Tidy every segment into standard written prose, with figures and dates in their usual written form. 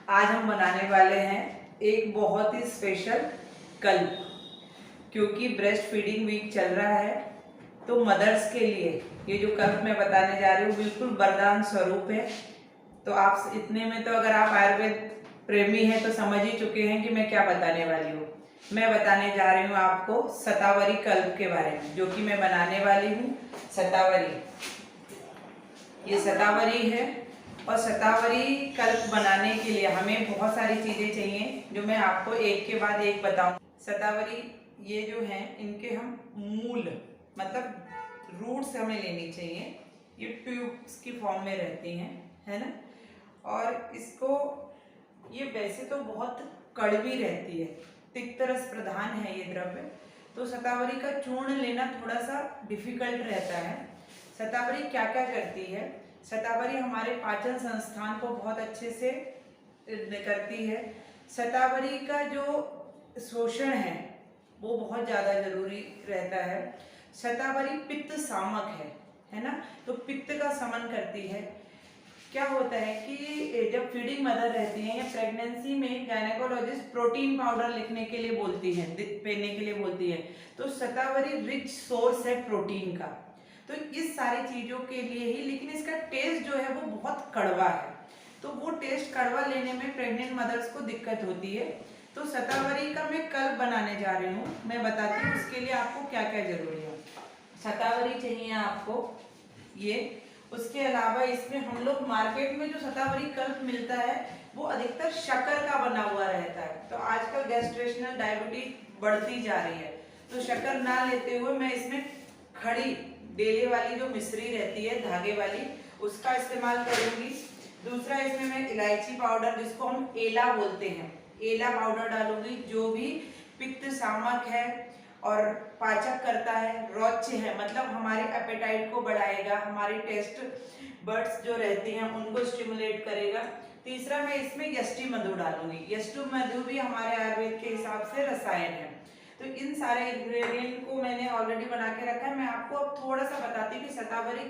आज हम बनाने वाले हैं एक बहुत ही स्पेशल कल्प। क्योंकि ब्रेस्ट फीडिंग वीक चल रहा है तो मदर्स के लिए ये जो कल्प मैं बताने जा रही हूँ बिल्कुल वरदान स्वरूप है। तो आप इतने में तो अगर आप आयुर्वेद प्रेमी हैं तो समझ ही चुके हैं कि मैं क्या बताने वाली हूँ। मैं बताने जा रही हूँ आपको शतावरी कल्प के बारे में, जो कि मैं बनाने वाली हूँ शतावरी। ये शतावरी है और शतावरी कल्प बनाने के लिए हमें बहुत सारी चीज़ें चाहिए जो मैं आपको एक के बाद एक बताऊँ। शतावरी ये जो हैं इनके हम मूल मतलब रूट्स हमें लेनी चाहिए। ये ट्यूब्स की फॉर्म में रहती हैं, है ना। और इसको ये वैसे तो बहुत कड़वी रहती है, तिक्त रस प्रधान है ये द्रव्य, तो शतावरी का चूर्ण लेना थोड़ा सा डिफिकल्ट रहता है। शतावरी क्या क्या करती है? शतावरी हमारे पाचन संस्थान को बहुत अच्छे से करती है। शतावरी का जो शोषण है वो बहुत ज़्यादा जरूरी रहता है। शतावरी पित्त सामक है ना, तो पित्त का समन करती है। क्या होता है कि जब फीडिंग मदर रहती है या प्रेगनेंसी में गायनेकोलॉजिस्ट प्रोटीन पाउडर लिखने के लिए बोलती है, पीने के लिए बोलती है, तो शतावरी रिच सोर्स है प्रोटीन का। तो इस सारी चीज़ों के लिए ही, लेकिन इसका टेस्ट जो है वो बहुत कड़वा है, तो वो टेस्ट कड़वा लेने में प्रेग्नेंट मदर्स को दिक्कत होती है। तो शतावरी का मैं कल बनाने जा रही हूँ, मैं बताती हूँ उसके लिए आपको क्या क्या जरूरी है। शतावरी चाहिए आपको ये। उसके अलावा इसमें हम लोग मार्केट में जो शतावरी कल्प मिलता है वो अधिकतर शक्कर का बना हुआ रहता है। तो आजकल गैस्ट्रेशनल डायबिटीज बढ़ती जा रही है, तो शक्कर ना लेते हुए मैं इसमें खड़ी डेले वाली जो मिश्री रहती है धागे वाली, उसका इस्तेमाल करूंगी। दूसरा इसमें मैं इलायची पाउडर, जिसको हम एला बोलते हैं, एला पाउडर डालूंगी, जो भी पित्त सामक है और पाचक करता है, रोच्य है, मतलब हमारे एपेटाइट को बढ़ाएगा, हमारी टेस्ट बर्ड्स जो रहती हैं उनको स्टिमुलेट करेगा। तीसरा मैं इसमें यष्टि मधु डालूंगी। यष्टि मधु भी हमारे आयुर्वेद के हिसाब से रसायन है। तो इन सारे इंग्रेडिएंट को मैंने ऑलरेडी बना के रखा है। मैं आपको अब थोड़ा सा बताती हूँ कि शतावरी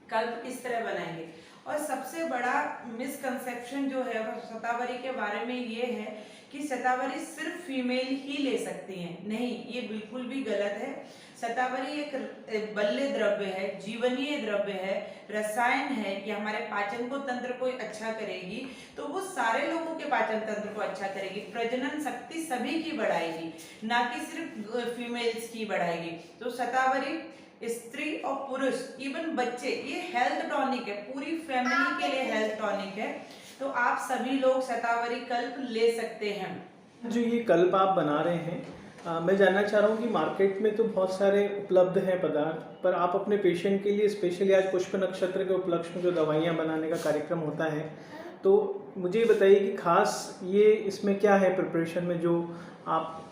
कल्प किस तरह बनाएंगे। और सबसे बड़ा मिसकंसेप्शन जो है शतावरी के बारे में ये है कि शतावरी सिर्फ फीमेल ही ले सकती हैं। नहीं, ये बिल्कुल भी गलत है। शतावरी एक बल्य द्रव्य है, जीवनीय द्रव्य है, रसायन है। ये हमारे पाचन को तंत्र को अच्छा करेगी, तो वो सारे लोगों के पाचन तंत्र को अच्छा करेगी, प्रजनन शक्ति सभी की बढ़ाएगी, ना कि सिर्फ फीमेल्स की बढ़ाएगी। तो शतावरी स्त्री और पुरुष, इवन बच्चे, ये हेल्थ टॉनिक है, पूरी फैमिली के लिए हेल्थ टॉनिक है। तो आप सभी लोग शतावरी कल्प ले सकते हैं। जो ये कल्प आप बना रहे हैं, मैं जानना चाह रहा हूँ कि मार्केट में तो बहुत सारे उपलब्ध हैं पदार्थ, पर आप अपने पेशेंट के लिए स्पेशली आज पुष्प नक्षत्र के उपलक्ष्य में जो दवाइयाँ बनाने का कार्यक्रम होता है, तो मुझे बताइए कि खास ये इसमें क्या है प्रिपरेशन में जो आप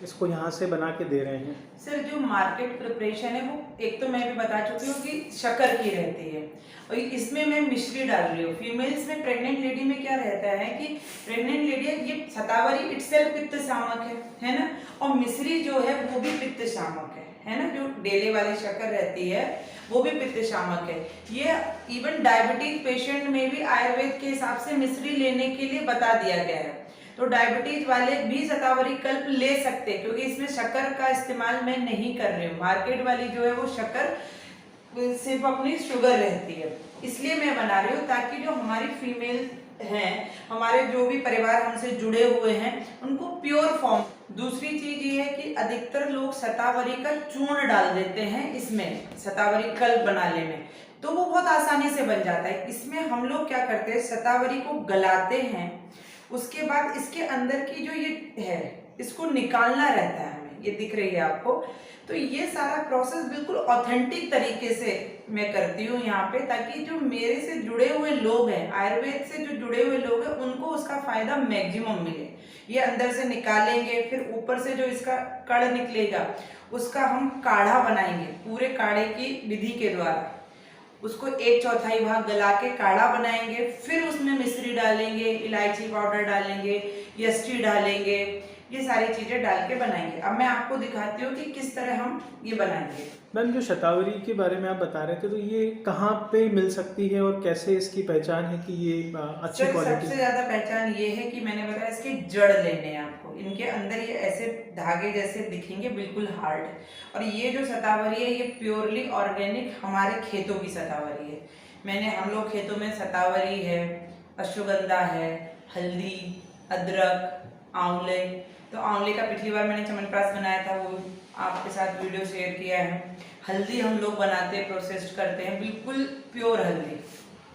इसको यहाँ से बना के दे रहे हैं? सर, जो मार्केट प्रिपरेशन है वो एक तो मैं भी बता चुकी हूँ कि शक्कर की रहती है, और इसमें मैं मिश्री डाल रही हूँ। फीमेल्स में, प्रेग्नेंट लेडी में क्या रहता है कि प्रेग्नेंट लेडी, ये शतावरी इटसेल्फ पित्त शामक है ना, और मिश्री जो है वो भी पित्त शामक है ना। जो डेले वाली शक्कर रहती है वो भी पित्त शामक है। ये इवन डायबिटीज पेशेंट में भी आयुर्वेद के हिसाब से मिश्री लेने के लिए बता दिया गया है। तो डायबिटीज वाले भी शतावरी कल्प ले सकते हैं, क्योंकि इसमें शक्कर का इस्तेमाल मैं नहीं कर रही हूँ। मार्केट वाली जो है वो शक्कर सिर्फ अपनी शुगर रहती है, इसलिए मैं बना रही हूँ ताकि जो हमारी फीमेल हैं, हमारे जो भी परिवार हमसे जुड़े हुए हैं, उनको प्योर फॉर्म। दूसरी चीज ये है कि अधिकतर लोग शतावरी का चूर्ण डाल देते हैं इसमें, शतावरी कल्प बनाने में, तो वो बहुत आसानी से बन जाता है। इसमें हम लोग क्या करते हैं, शतावरी को गलाते हैं, उसके बाद इसके अंदर की जो ये है इसको निकालना रहता है हमें, ये दिख रही है आपको। तो ये सारा प्रोसेस बिल्कुल ऑथेंटिक तरीके से मैं करती हूँ यहाँ पे, ताकि जो मेरे से जुड़े हुए लोग हैं, आयुर्वेद से जो जुड़े हुए लोग हैं, उनको उसका फायदा मैक्सिमम मिले। ये अंदर से निकालेंगे, फिर ऊपर से जो इसका कड़ निकलेगा उसका हम काढ़ा बनाएंगे, पूरे काढ़े की विधि के द्वारा उसको 1/4 भाग गला के काढ़ा बनाएंगे। फिर उसमें मिश्री डालेंगे, इलायची पाउडर डालेंगे, यष्टि डालेंगे, ये सारी चीजें डाल के बनाएंगे। अब मैं आपको दिखाती हूँ कि किस तरह हम ये बनाएंगे। मैम, जो शतावरी के बारे में आप बता रहे थे, तो ये कहाँ पे मिल सकती है और कैसे इसकी पहचान है कि ये अच्छी सर क्वालिटी? सबसे ज्यादा पहचान ये है कि मैंने बताया इसके जड़ लेने हैं आपको। इनके अंदर ये ऐसे धागे जैसे दिखेंगे, बिल्कुल हार्ड। और ये जो शतावरी है ये प्योरली ऑर्गेनिक हमारे खेतों की शतावरी है। हम लोग खेतों में शतावरी है, अश्वगंधा है, हल्दी, अदरक, आंवले। तो आंवले का पिछली बार मैंने च्यवनप्राश बनाया था, वो आपके साथ वीडियो शेयर किया है। हल्दी हम लोग बनाते हैं, प्रोसेस्ड करते हैं, बिल्कुल प्योर हल्दी,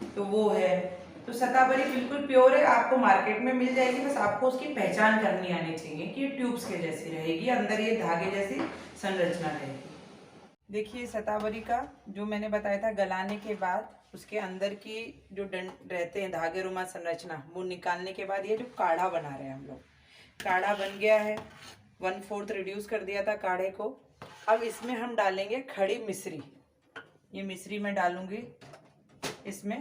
तो वो है। तो शतावरी बिल्कुल प्योर है, आपको मार्केट में मिल जाएगी। बस आपको उसकी पहचान करनी आनी चाहिए कि ये ट्यूब्स के जैसी रहेगी, अंदर ये धागे जैसी संरचना रहेगी। देखिए शतावरी का जो मैंने बताया था, गलाने के बाद उसके अंदर की जो डंड रहते हैं धागे रुमा संरचना, वो निकालने के बाद ये जो काढ़ा बना रहे हैं हम लोग, काढ़ा बन गया है। 1/4 रिड्यूस कर दिया था काढ़े को। अब इसमें हम डालेंगे खड़ी मिश्री। ये मिश्री मैं डालूंगी इसमें।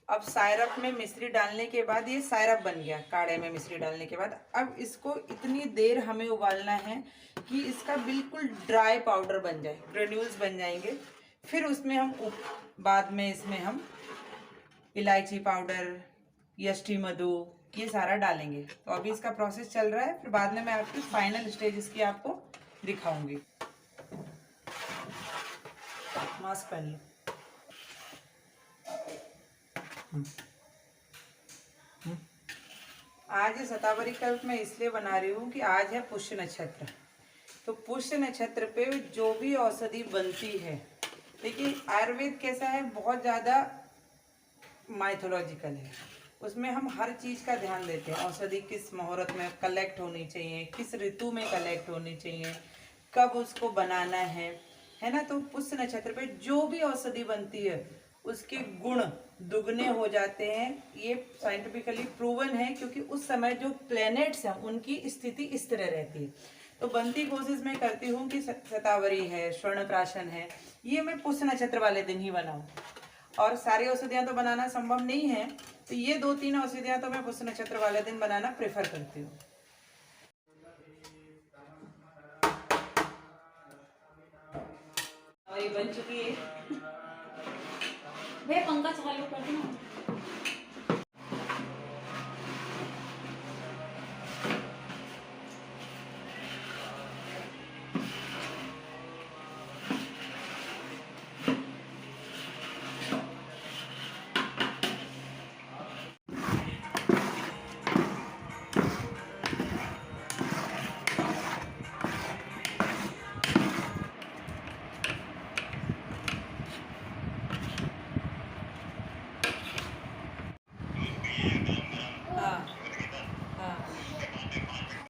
अब सायरप में मिश्री डालने के बाद ये सायरप बन गया काढ़े में मिश्री डालने के बाद। अब इसको इतनी देर हमें उबालना है कि इसका बिल्कुल ड्राई पाउडर बन जाए, ग्रेन्यूल्स बन जाएंगे। फिर उसमें हम बाद में इसमें हम इलायची पाउडर, यष्टि मधु, ये सारा डालेंगे। तो अभी इसका प्रोसेस चल रहा है, फिर बाद में मैं आपकी फाइनल स्टेज इसकी आपको दिखाऊंगी। मास्क पहन लो। आज शतावरी कल्प मैं इसलिए बना रही हूँ कि आज है पुष्य नक्षत्र। तो पुष्य नक्षत्र पे जो भी औषधि बनती है, देखिए आयुर्वेद कैसा है, बहुत ज़्यादा माइथोलॉजिकल है। उसमें हम हर चीज़ का ध्यान देते हैं। औषधि किस मुहूर्त में कलेक्ट होनी चाहिए, किस ऋतु में कलेक्ट होनी चाहिए, कब उसको बनाना है ना। तो पुष्य नक्षत्र पे जो भी औषधि बनती है उसके गुण दुगने हो जाते हैं। ये साइंटिफिकली प्रूवन है, क्योंकि उस समय जो प्लैनेट्स हैं उनकी स्थिति इस तरह रहती है। तो बनती कोशिश मैं करती हूँ कि शतावरी है, स्वर्णप्राशन है, ये मैं पुष्य नक्षत्र वाले दिन ही बनाऊँ। और सारी औषधियाँ तो बनाना संभव नहीं है, तो ये 2-3 औषधियाँ तो मैं पुष्य नक्षत्र वाले दिन बनाना प्रेफर करती हूँ। और ये बन चुकी है। वे पंखा चालू कर दो ना।